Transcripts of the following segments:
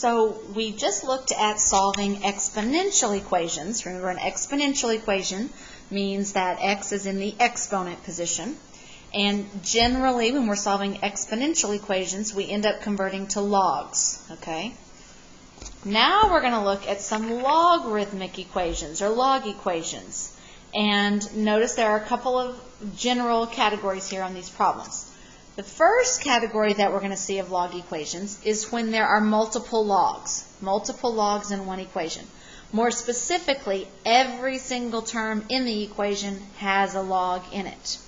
So we just looked at solving exponential equations. Remember, an exponential equation means that x is in the exponent position. And generally, when we're solving exponential equations, we end up converting to logs, okay? Now we're going to look at some logarithmic equations, or log equations. And notice there are a couple of general categories here on these problems. The first category that we're going to see of log equations is when there are multiple logs in one equation. More specifically, every single term in the equation has a log in it.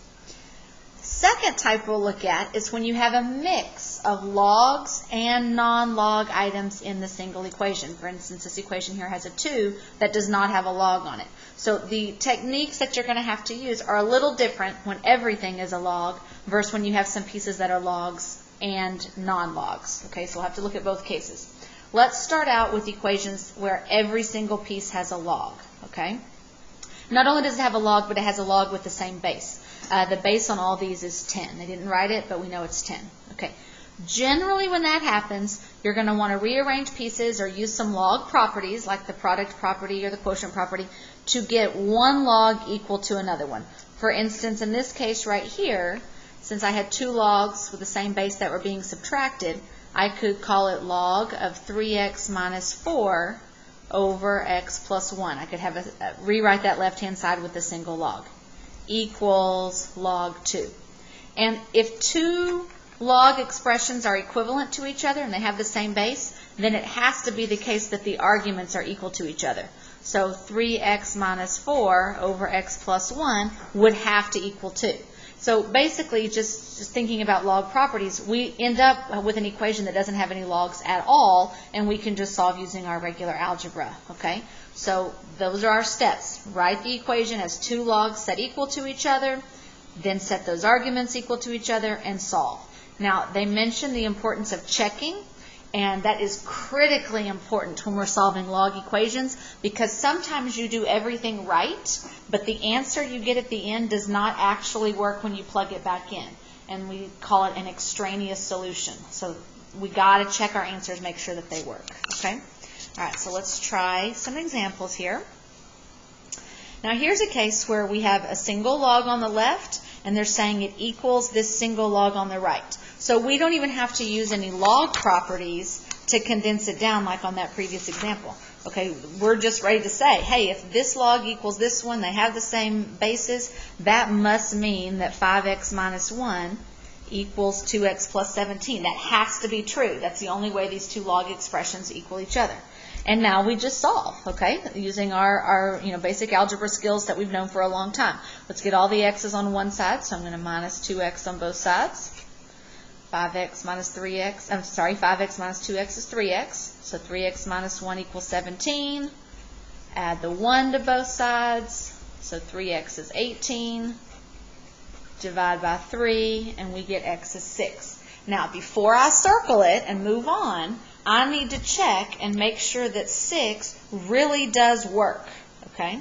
Second type we'll look at is when you have a mix of logs and non-log items in the single equation. For instance, this equation here has a 2 that does not have a log on it. So the techniques that you're going to have to use are a little different when everything is a log versus when you have some pieces that are logs and non-logs. Okay, so we'll have to look at both cases. Let's start out with equations where every single piece has a log. Okay, not only does it have a log, but it has a log with the same base. The base on all these is 10. They didn't write it, but we know it's 10. Okay. Generally, when that happens, you're going to want to rearrange pieces or use some log properties, like the product property or the quotient property, to get one log equal to another one. For instance, in this case right here, since I had 2 logs with the same base that were being subtracted, I could call it log of 3x minus 4 over x plus 1. I could have rewrite that left-hand side with a single log. Equals log 2. And if 2 log expressions are equivalent to each other and they have the same base, then it has to be the case that the arguments are equal to each other. So 3x minus 4 over x plus 1 would have to equal 2. So basically, just thinking about log properties, we end up with an equation that doesn't have any logs at all, and we can just solve using our regular algebra. Okay? So those are our steps. Write the equation as 2 logs set equal to each other, then set those arguments equal to each other, and solve. Now, they mention the importance of checking, and that is critically important when we're solving log equations, because sometimes you do everything right, but the answer you get at the end does not actually work when you plug it back in. And we call it an extraneous solution. So we got to check our answers, make sure that they work. Okay? All right, so let's try some examples here. Now here's a case where we have a single log on the left, and they're saying it equals this single log on the right. So we don't even have to use any log properties to condense it down like on that previous example. Okay, we're just ready to say, hey, if this log equals this one, they have the same bases, that must mean that 5x minus 1 equals 2x plus 17. That has to be true. That's the only way these 2 log expressions equal each other. And now we just solve, okay, using our basic algebra skills that we've known for a long time. Let's get all the x's on one side, so I'm going to minus 2x on both sides. 5x minus 3x, 5x minus 2x is 3x, so 3x minus 1 equals 17. Add the 1 to both sides, so 3x is 18. Divide by 3, and we get x is 6. Now, before I circle it and move on, I need to check and make sure that 6 really does work, okay?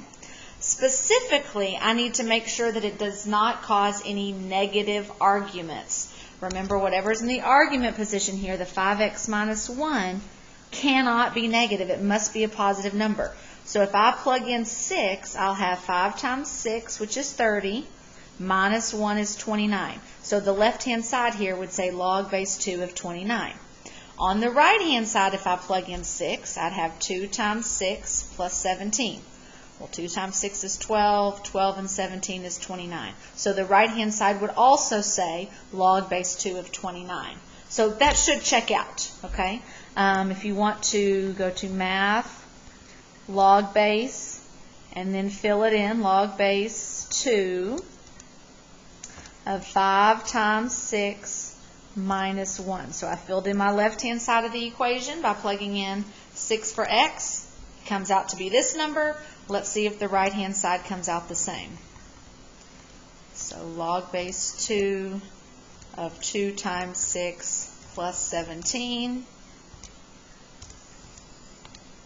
Specifically, I need to make sure that it does not cause any negative arguments. Remember, whatever's in the argument position here, the 5x minus 1, cannot be negative. It must be a positive number. So if I plug in 6, I'll have 5 times 6, which is 30, minus 1 is 29. So the left-hand side here would say log base 2 of 29. On the right-hand side, if I plug in 6, I'd have 2 times 6 plus 17. Well, 2 times 6 is 12. 12 and 17 is 29. So the right-hand side would also say log base 2 of 29. So that should check out, okay? If you want to go to math, log base, and then fill it in, log base 2 of 5 times 6 minus 1. So I filled in my left-hand side of the equation by plugging in 6 for x. It comes out to be this number. Let's see if the right-hand side comes out the same. So log base 2 of 2 times 6 plus 17.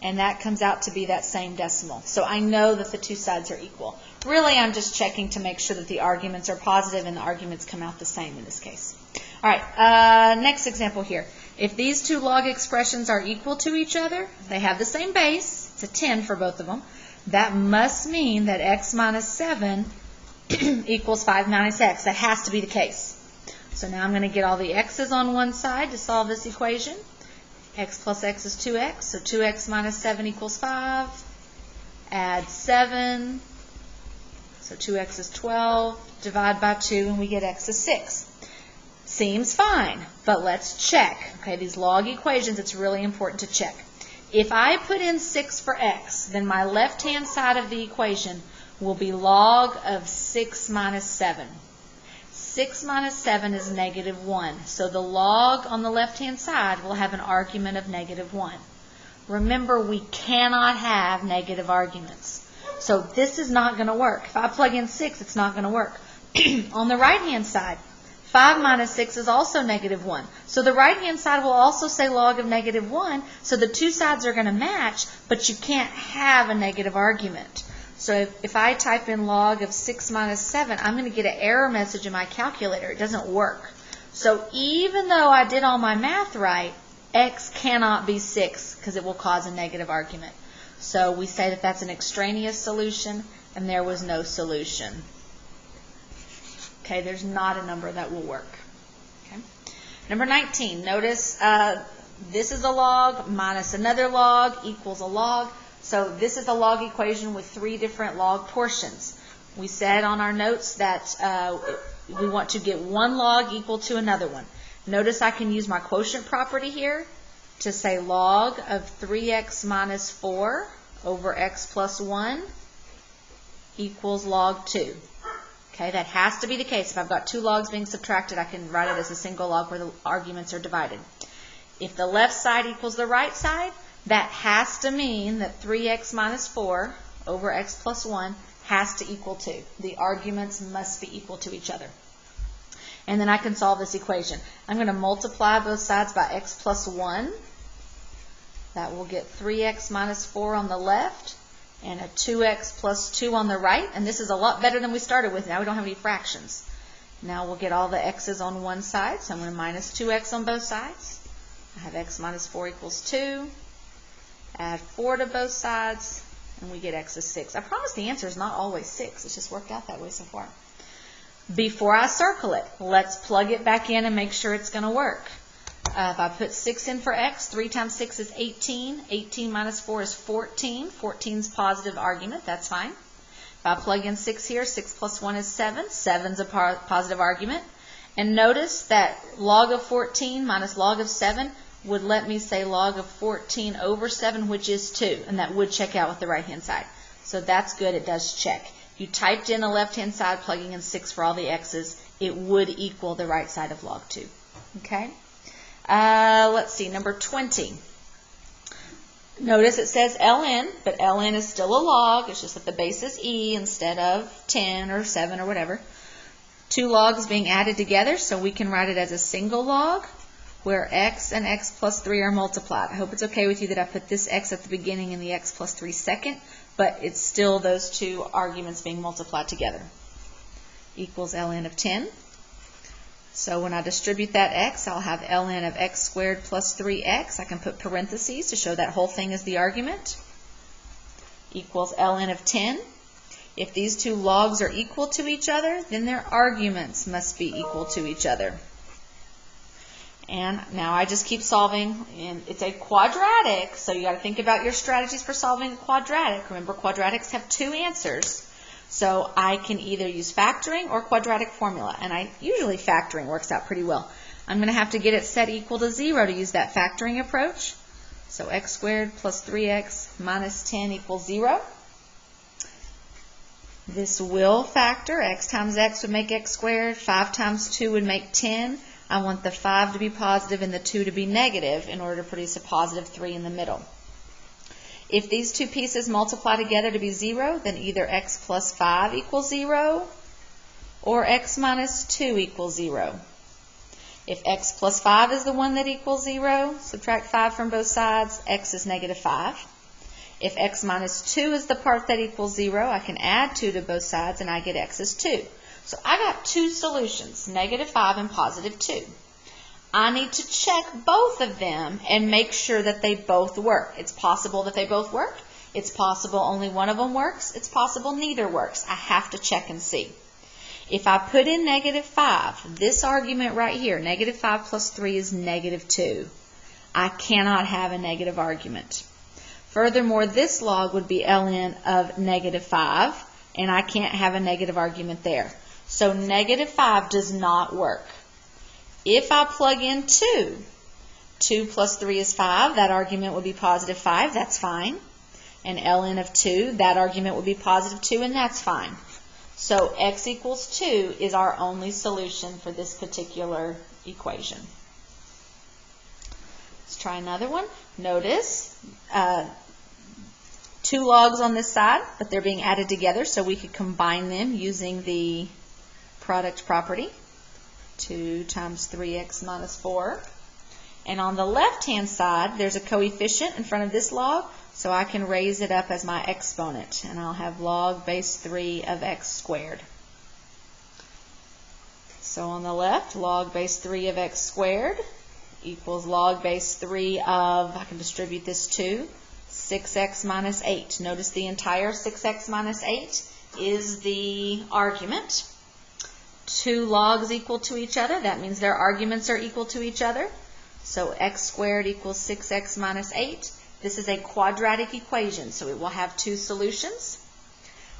And that comes out to be that same decimal. So I know that the 2 sides are equal. Really, I'm just checking to make sure that the arguments are positive and the arguments come out the same in this case. All right, next example here. If these two log expressions are equal to each other, they have the same base, it's a 10 for both of them, that must mean that x minus 7 equals 5 minus x. That has to be the case. So now I'm going to get all the x's on one side to solve this equation. X plus x is 2x, so 2x minus 7 equals 5. Add 7, so 2x is 12. Divide by 2, and we get x is 6. Seems fine, but let's check. Okay, these log equations, it's really important to check. If I put in 6 for x, then my left-hand side of the equation will be log of 6 minus 7. 6 minus 7 is negative 1. So the log on the left-hand side will have an argument of negative 1. Remember, we cannot have negative arguments. So this is not going to work. If I plug in 6, it's not going to work. On the right-hand side, 5 minus 6 is also negative 1. So the right-hand side will also say log of negative 1. So the two sides are going to match, but you can't have a negative argument. So if I type in log of 6 minus 7, I'm going to get an error message in my calculator. It doesn't work. So even though I did all my math right, x cannot be 6 because it will cause a negative argument. So we say that that's an extraneous solution, and there was no solution. Okay, there's not a number that will work. Okay. Number 19, notice this is a log minus another log equals a log. So this is a log equation with 3 different log portions. We said on our notes that we want to get one log equal to another one. Notice I can use my quotient property here to say log of 3x minus 4 over x plus 1 equals log 2. Okay, that has to be the case. If I've got 2 logs being subtracted, I can write it as a single log where the arguments are divided. If the left side equals the right side, that has to mean that 3x minus 4 over x plus 1 has to equal 2. The arguments must be equal to each other. And then I can solve this equation. I'm going to multiply both sides by x plus 1. That will get 3x minus 4 on the left and a 2x plus 2 on the right. And this is a lot better than we started with. Now we don't have any fractions. Now we'll get all the x's on one side. So I'm going to minus 2x on both sides. I have x minus 4 equals 2. Add 4 to both sides, and we get x is 6. I promise the answer is not always 6. It's just worked out that way so far. Before I circle it, let's plug it back in and make sure it's going to work. If I put 6 in for x, 3 times 6 is 18. 18 minus 4 is 14. 14 is positive argument. That's fine. If I plug in 6 here, 6 plus 1 is 7. 7 is a positive argument. And notice that log of 14 minus log of 7 would let me say log of 14 over 7, which is 2. And that would check out with the right-hand side. So that's good. It does check. You typed in the left-hand side, plugging in 6 for all the x's, it would equal the right side of log 2. Okay? Let's see, number 20. Notice it says ln, but ln is still a log. It's just that the base is e instead of 10 or 7 or whatever. 2 logs being added together, so we can write it as a single log where x and x plus 3 are multiplied. I hope it's okay with you that I put this x at the beginning and the x plus 3 second, but it's still those 2 arguments being multiplied together. Equals ln of 10. So when I distribute that x, I'll have ln of x squared plus 3x. I can put parentheses to show that whole thing is the argument. Equals ln of 10. If these 2 logs are equal to each other, then their arguments must be equal to each other. And now I just keep solving, and it's a quadratic, so you got to think about your strategies for solving a quadratic. Remember, quadratics have 2 answers. So I can either use factoring or quadratic formula, and usually factoring works out pretty well. I'm going to have to get it set equal to 0 to use that factoring approach. So x squared plus 3x minus 10 equals 0. This will factor. X times x would make x squared. 5 times 2 would make 10. I want the 5 to be positive and the 2 to be negative in order to produce a positive 3 in the middle. If these 2 pieces multiply together to be 0, then either x plus 5 equals 0 or x minus 2 equals 0. If x plus 5 is the one that equals 0, subtract 5 from both sides, x is negative 5. If x minus 2 is the part that equals 0, I can add 2 to both sides and I get x is 2. So I got 2 solutions, negative 5 and positive 2. I need to check both of them and make sure that they both work. It's possible that they both work. It's possible only one of them works. It's possible neither works. I have to check and see. If I put in -5, this argument right here, -5 plus 3 is -2. I cannot have a negative argument. Furthermore, this log would be ln of -5, and I can't have a negative argument there. So -5 does not work. If I plug in 2 plus 3 is 5, that argument would be +5, that's fine. And ln of 2, that argument would be +2, and that's fine. So x equals 2 is our only solution for this particular equation. Let's try another one. Notice 2 logs on this side, but they're being added together, so we could combine them using the product property. 2 times 3x minus 4. And on the left-hand side, there's a coefficient in front of this log, so I can raise it up as my exponent, and I'll have log base 3 of x squared. So on the left, log base 3 of x squared equals log base 3 of, I can distribute this to 6x minus 8. Notice the entire 6x minus 8 is the argument. 2 logs equal to each other. That means their arguments are equal to each other. So x squared equals 6x minus 8. This is a quadratic equation, so it will have 2 solutions.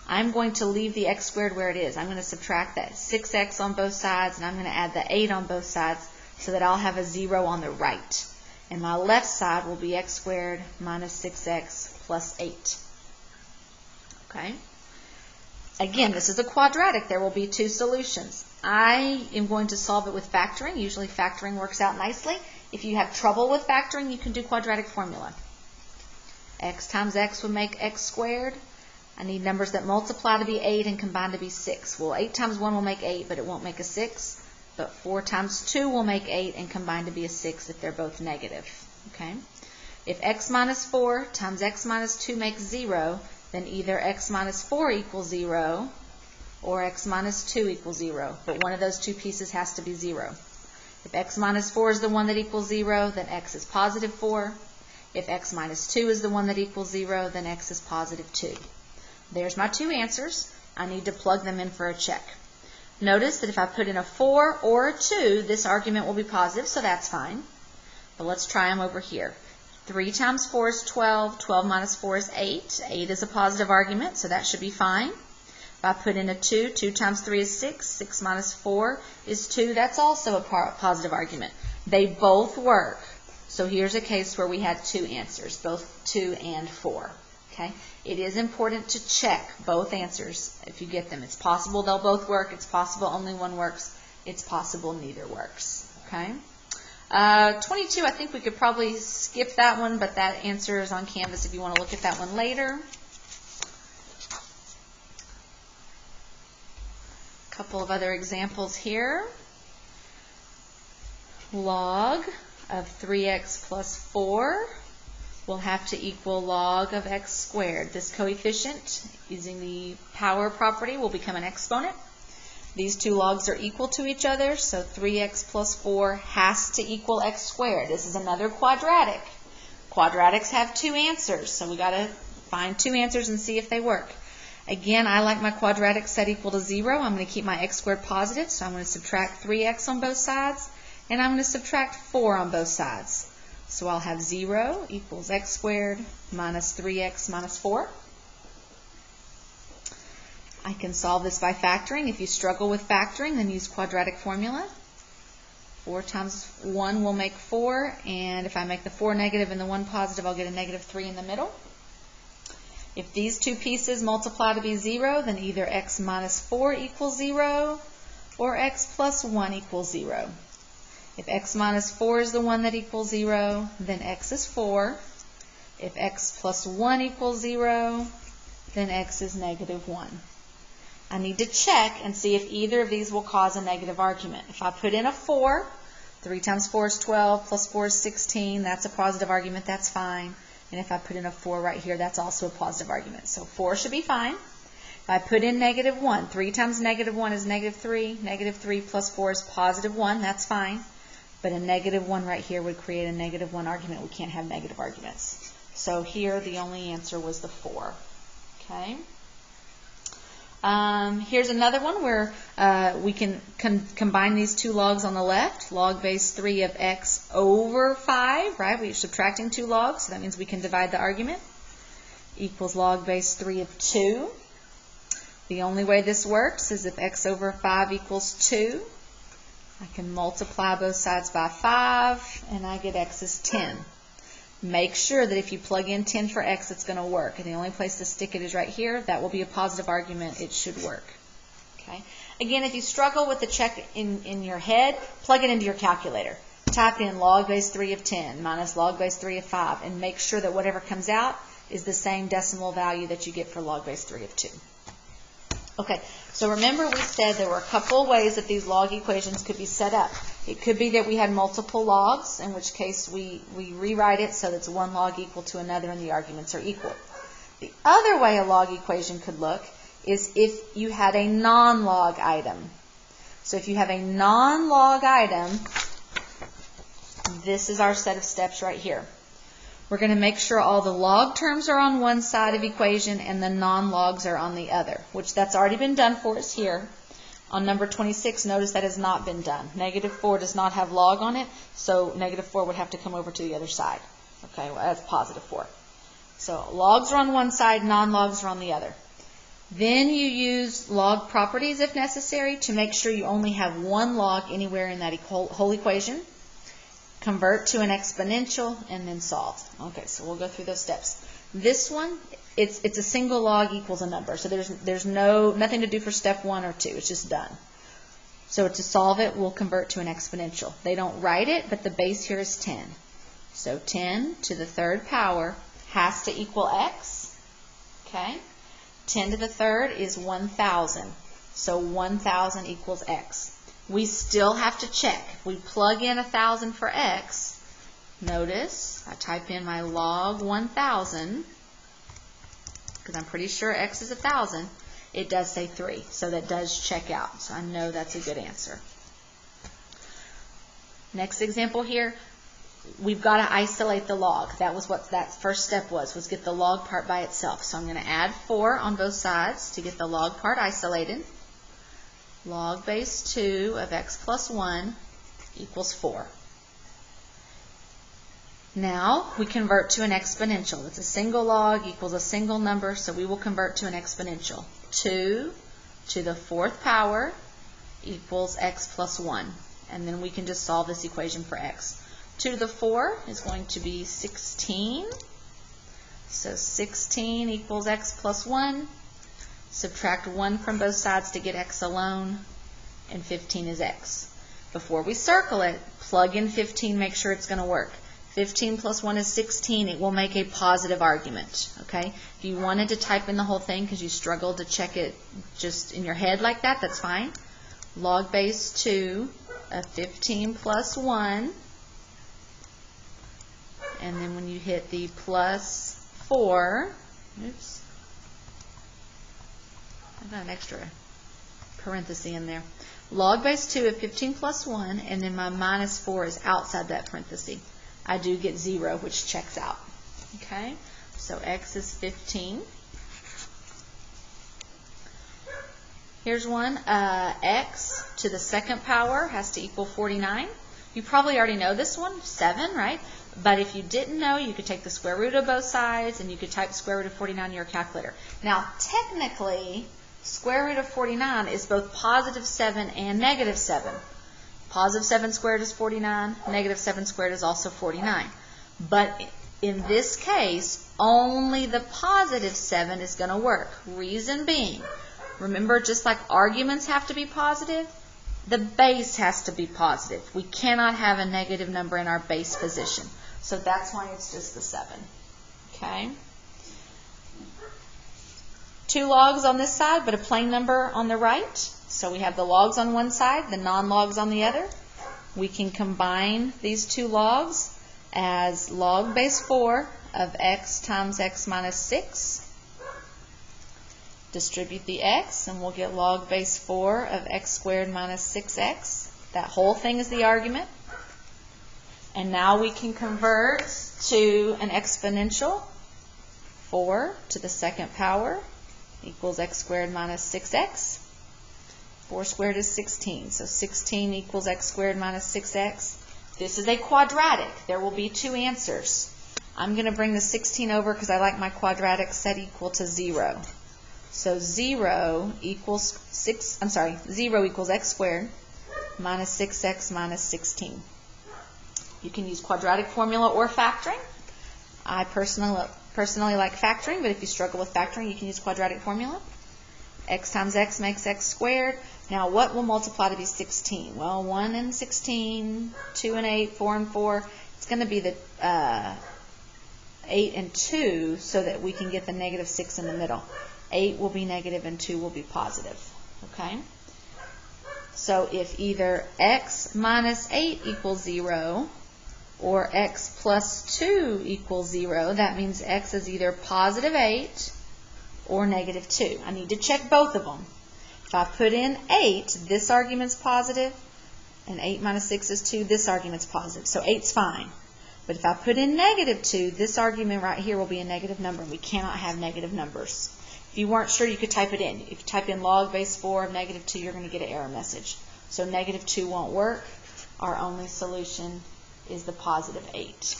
I'm going to leave the x squared where it is. I'm going to subtract that 6x on both sides, and I'm going to add the 8 on both sides so that I'll have a 0 on the right. And my left side will be x squared minus 6x plus 8. Okay? Again, this is a quadratic. There will be 2 solutions. I am going to solve it with factoring. Usually factoring works out nicely. If you have trouble with factoring, you can do quadratic formula. X times x would make x squared. I need numbers that multiply to be 8 and combine to be 6. Well, 8 times 1 will make 8, but it won't make a 6. But 4 times 2 will make 8 and combine to be a 6 if they're both negative. Okay? If x minus 4 times x minus 2 makes 0, then either x minus 4 equals 0 or x minus 2 equals 0. But one of those 2 pieces has to be 0. If x minus 4 is the one that equals 0, then x is positive 4. If x minus 2 is the one that equals 0, then x is positive 2. There's my 2 answers. I need to plug them in for a check. Notice that if I put in a 4 or a 2, this argument will be positive, so that's fine. But let's try them over here. 3 times 4 is 12. 12 minus 4 is 8. 8 is a positive argument, so that should be fine. If I put in a 2, 2 times 3 is 6. 6 minus 4 is 2. That's also a positive argument. They both work. So here's a case where we had 2 answers, both 2 and 4. Okay? It is important to check both answers if you get them. It's possible they'll both work. It's possible only one works. It's possible neither works. Okay? 22, I think we could probably skip that one, but that answer is on Canvas if you want to look at that one later. A couple of other examples here. Log of 3x plus 4 will have to equal log of x squared. This coefficient, using the power property, will become an exponent. These 2 logs are equal to each other, so 3x plus 4 has to equal x squared. This is another quadratic. Quadratics have 2 answers, so we got to find 2 answers and see if they work. Again, I like my quadratic set equal to 0. I'm going to keep my x squared positive, so I'm going to subtract 3x on both sides, and I'm going to subtract 4 on both sides. So I'll have 0 equals x squared minus 3x minus 4. I can solve this by factoring. If you struggle with factoring, then use quadratic formula. 4 times 1 will make 4, and if I make the 4 negative and the 1 positive, I'll get a negative 3 in the middle. If these 2 pieces multiply to be 0, then either x minus 4 equals 0 or x plus 1 equals 0. If x minus 4 is the one that equals 0, then x is 4. If x plus 1 equals 0, then x is negative 1. I need to check and see if either of these will cause a negative argument. If I put in a 4, 3 times 4 is 12, plus 4 is 16, that's a positive argument, that's fine. And if I put in a 4 right here, that's also a positive argument. So 4 should be fine. If I put in negative 1, 3 times negative 1 is negative 3. Negative 3 plus 4 is positive 1, that's fine. But a negative 1 right here would create a negative 1 argument. We can't have negative arguments. So here the only answer was the 4. Okay. Here's another one where we can combine these two logs on the left. Log base 3 of x over 5, right? We're subtracting two logs, so that means we can divide the argument. Equals log base 3 of 2. The only way this works is if x over 5 equals 2. I can multiply both sides by 5, and I get x is 10. Make sure that if you plug in 10 for x, it's going to work. And the only place to stick it is right here. That will be a positive argument. It should work. Okay. Again, if you struggle with the check in your head, plug it into your calculator. Type in log base 3 of 10 minus log base 3 of 5, and make sure that whatever comes out is the same decimal value that you get for log base 3 of 2. Okay, so remember we said there were a couple of ways that these log equations could be set up. It could be that we had multiple logs, in which case we rewrite it so that it's one log equal to another and the arguments are equal. The other way a log equation could look is if you had a non-log item. So if you have a non-log item, this is our set of steps right here. We're going to make sure all the log terms are on one side of the equation and the non-logs are on the other, which that's already been done for us here. On number 26, notice that has not been done. Negative 4 does not have log on it, so negative 4 would have to come over to the other side. Okay, well, that's positive 4. So logs are on one side, non-logs are on the other. Then you use log properties if necessary to make sure you only have one log anywhere in that whole equation. Convert to an exponential, and then solve. Okay, so we'll go through those steps. This one, it's a single log equals a number, so there's nothing to do for step 1 or 2. It's just done. So to solve it, we'll convert to an exponential. They don't write it, but the base here is 10. So 10 to the third power has to equal x. Okay, 10 to the third is 1,000. So 1,000 equals x. We still have to check. If we plug in 1,000 for x, notice I type in my log 1,000, because I'm pretty sure x is 1,000. It does say 3, so that does check out. So I know that's a good answer. Next example here, we've got to isolate the log. That was what that first step was get the log part by itself. So I'm going to add 4 on both sides to get the log part isolated. Log base 2 of x plus 1 equals 4. Now we convert to an exponential. It's a single log equals a single number, so we will convert to an exponential. 2 to the 4th power equals x plus 1. And then we can just solve this equation for x. 2 to the 4 is going to be 16. So 16 equals x plus 1. Subtract 1 from both sides to get x alone, and 15 is x. Before we circle it, plug in 15, make sure it's going to work. 15 plus 1 is 16. It will make a positive argument. Okay? If you wanted to type in the whole thing because you struggled to check it just in your head like that, that's fine. Log base 2 of 15 plus 1. And then when you hit the plus 4, oops. I've got an extra parenthesis in there. Log base 2 of 15 plus 1, and then my minus 4 is outside that parenthesis. I do get 0, which checks out. Okay, so x is 15. Here's one. X to the 2nd power has to equal 49. You probably already know this one, 7, right? But if you didn't know, you could take the square root of both sides, and you could type square root of 49 in your calculator. Now, technically, square root of 49 is both positive 7 and negative 7. Positive 7 squared is 49. Negative 7 squared is also 49. But in this case, only the positive 7 is going to work. Reason being, remember, just like arguments have to be positive, the base has to be positive. We cannot have a negative number in our base position. So that's why it's just the 7. Okay? 2 logs on this side, but a plain number on the right. So we have the logs on one side, the non-logs on the other. We can combine these 2 logs as log base 4 of x times x minus 6. Distribute the x, and we'll get log base 4 of x squared minus 6x. That whole thing is the argument. And now we can convert to an exponential. 4 to the second power equals x squared minus 6x. 4 squared is 16, so 16 equals x squared minus 6x. This is a quadratic. There will be two answers. I'm going to bring the 16 over because I like my quadratic set equal to 0. So 0 equals 0 equals x squared minus 6x minus 16. You can use quadratic formula or factoring. I personally like factoring, but if you struggle with factoring, you can use quadratic formula. X times x makes x squared. Now, what will multiply to be 16? Well, 1 and 16, 2 and 8, 4 and 4. It's going to be the 8 and 2 so that we can get the negative 6 in the middle. 8 will be negative and 2 will be positive. Okay? So if either x minus 8 equals 0 or x plus 2 equals 0, that means x is either positive 8 or negative 2. I need to check both of them. If I put in 8, this argument's positive, and 8 minus 6 is 2, this argument's positive. So 8's fine. But if I put in negative 2, this argument right here will be a negative number, and we cannot have negative numbers. If you weren't sure, you could type it in. If you type in log base 4 of negative 2, you're going to get an error message. So negative 2 won't work. Our only solution is the positive 8.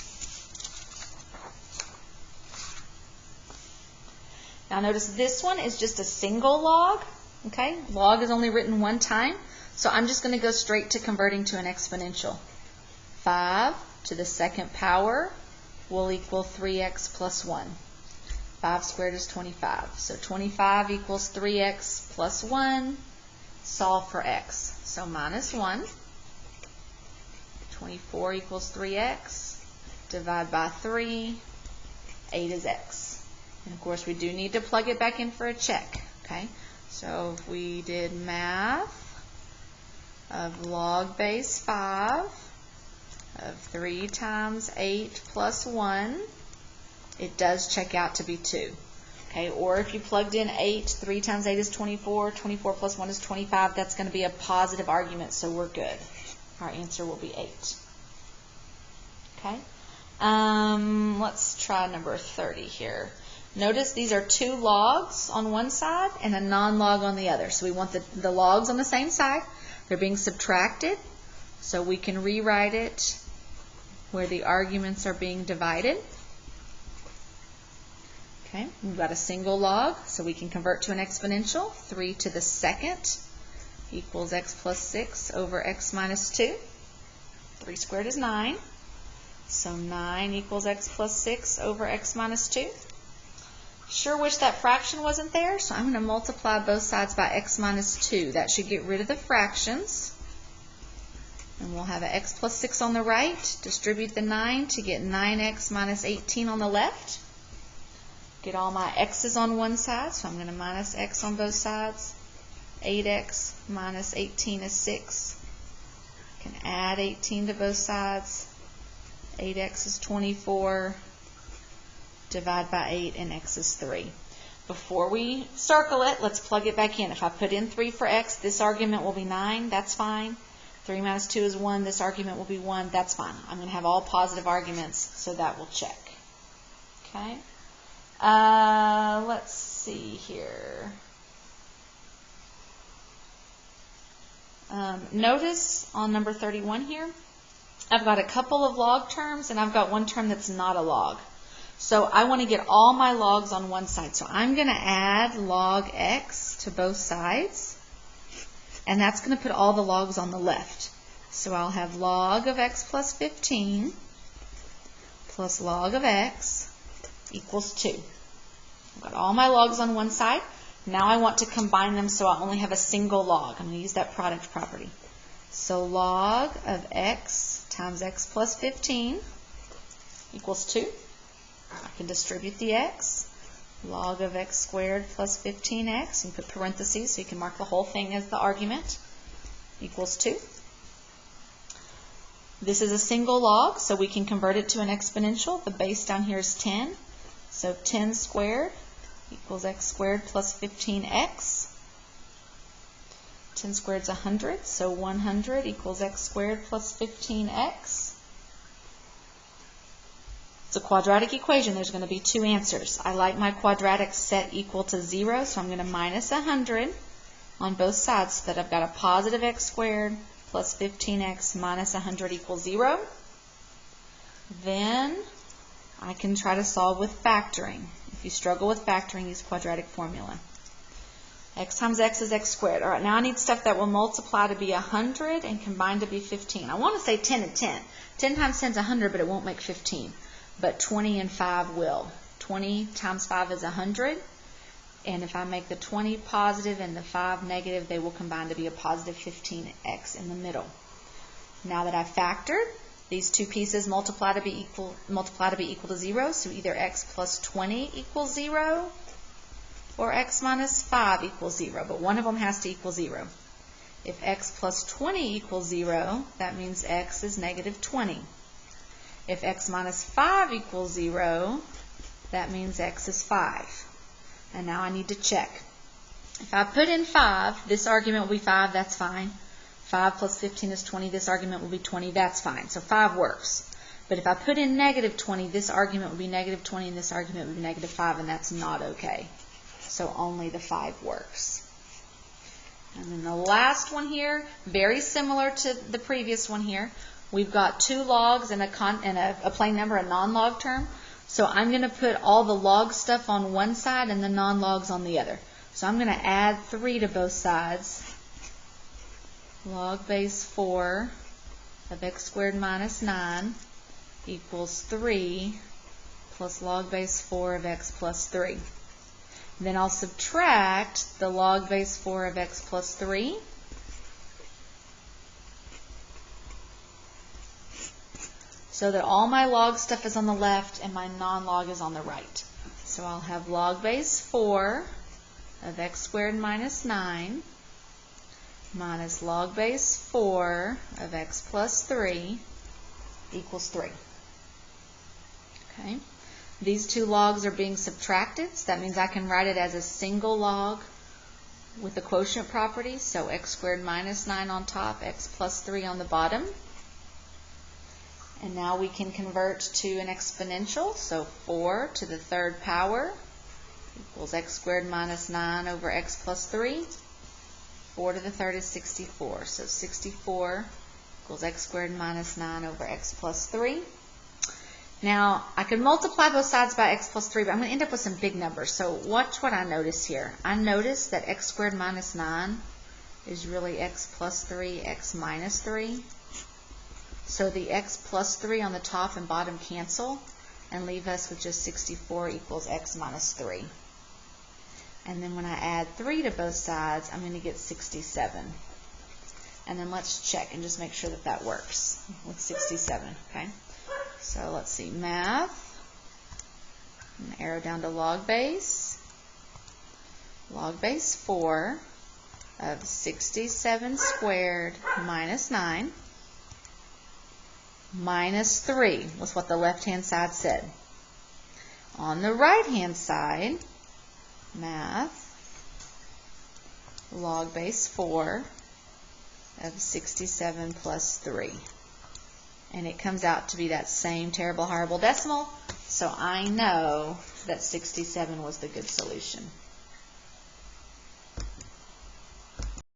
Now notice this one is just a single log. Okay, log is only written one time. So I'm just going to go straight to converting to an exponential. 5 to the second power will equal 3x plus 1. 5 squared is 25. So 25 equals 3x plus 1. Solve for x. So minus 1. 24 equals 3x. Divide by 3. 8 is x. And of course we do need to plug it back in for a check. Okay, so if we did math of log base 5 of 3 times 8 plus 1, it does check out to be 2. Okay, or if you plugged in 8, 3 times 8 is 24, 24 plus 1 is 25, that's going to be a positive argument, so we're good. Our answer will be 8. Okay, let's try number 30 here. Notice these are two logs on one side and a non-log on the other. So we want the logs on the same side. They're being subtracted, so we can rewrite it where the arguments are being divided. Okay, we've got a single log, so we can convert to an exponential. 3 to the second equals x plus 6 over x minus 2. 3 squared is 9. So 9 equals x plus 6 over x minus 2. Sure wish that fraction wasn't there, so I'm going to multiply both sides by x minus 2. That should get rid of the fractions. And we'll have an x plus 6 on the right. Distribute the 9 to get 9x minus 18 on the left. Get all my x's on one side, so I'm going to minus x on both sides. 8x minus 18 is 6. I can add 18 to both sides. 8x is 24. Divide by 8, and x is 3. Before we circle it, let's plug it back in. If I put in 3 for x, this argument will be 9. That's fine. 3 minus 2 is 1. This argument will be 1. That's fine. I'm going to have all positive arguments, so that will check. Okay. Let's see here. Notice on number 31 here, I've got a couple of log terms, and I've got one term that's not a log. So I want to get all my logs on one side. So I'm going to add log x to both sides. And that's going to put all the logs on the left. So I'll have log of x plus 15 plus log of x equals 2. I've got all my logs on one side. Now I want to combine them so I only have a single log. I'm going to use that product property. So log of x times x plus 15 equals 2. I can distribute the x. Log of x squared plus 15x, and put parentheses so you can mark the whole thing as the argument, equals 2. This is a single log, so we can convert it to an exponential. The base down here is 10. So 10 squared equals x squared plus 15x. 10 squared is 100, so 100 equals x squared plus 15x. It's a quadratic equation. There's going to be two answers. I like my quadratic set equal to 0, so I'm going to minus 100 on both sides so that I've got a positive x squared plus 15x minus 100 equals 0. Then I can try to solve with factoring. If you struggle with factoring, use quadratic formula. X times x is x squared. All right, now I need stuff that will multiply to be 100 and combine to be 15. I want to say 10 and 10. 10 times 10 is 100, but it won't make 15. But 20 and 5 will. 20 times 5 is 100. And if I make the 20 positive and the 5 negative, they will combine to be a positive 15x in the middle. Now that I've factored, these two pieces multiply to be equal to 0. So either x plus 20 equals 0 or x minus 5 equals 0. But one of them has to equal 0. If x plus 20 equals 0, that means x is negative 20. If x minus 5 equals 0, that means x is 5. And now I need to check. If I put in 5, this argument will be 5, that's fine. 5 plus 15 is 20, this argument will be 20, that's fine. So 5 works. But if I put in negative 20, this argument will be negative 20 and this argument will be negative 5, and that's not okay. So only the 5 works. And then the last one here, very similar to the previous one here. We've got two logs and a plain number, a non-log term. So I'm going to put all the log stuff on one side and the non-logs on the other. So I'm going to add 3 to both sides. Log base 4 of x squared minus 9 equals 3 plus log base 4 of x plus 3. Then I'll subtract the log base 4 of x plus 3. So that all my log stuff is on the left and my non-log is on the right. So I'll have log base 4 of x squared minus 9 minus log base 4 of x plus 3 equals 3. Okay. These two logs are being subtracted, so that means I can write it as a single log with the quotient property. So x squared minus 9 on top, x plus 3 on the bottom. And now we can convert to an exponential. So 4 to the third power equals x squared minus 9 over x plus 3. 4 to the third is 64. So 64 equals x squared minus 9 over x plus 3. Now, I could multiply both sides by x plus 3, but I'm going to end up with some big numbers. So watch what I notice here. I notice that x squared minus 9 is really x plus 3, x minus 3. So the x plus 3 on the top and bottom cancel and leave us with just 64 equals x minus 3. And then when I add 3 to both sides, I'm going to get 67. And then let's check and just make sure that that works with 67. Okay. So let's see, math. Arrow down to log base. Log base 4 of 67 squared minus 9. Minus 3 was what the left-hand side said. On the right-hand side, math, log base 4 of 67 plus 3. And it comes out to be that same terrible, horrible decimal, so I know that 67 was the good solution.